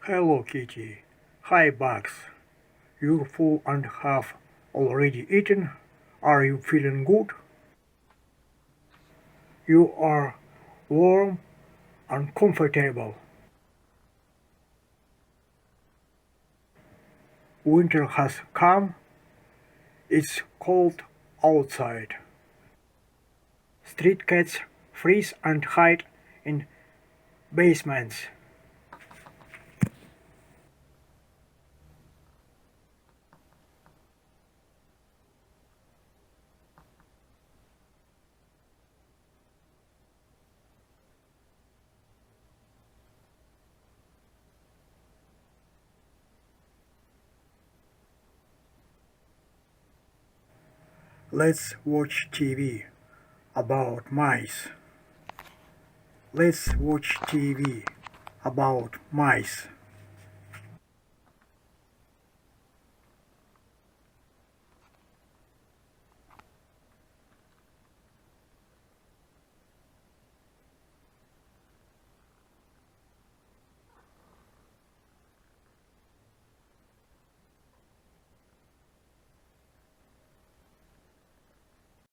Hello Kitty. Hi Bugs. You're full and have already eaten? Are you feeling good? You are warm and comfortable. Winter has come. It's cold outside. Street cats freeze and hide in basements. Let's watch TV about mice. Let's watch TV about mice.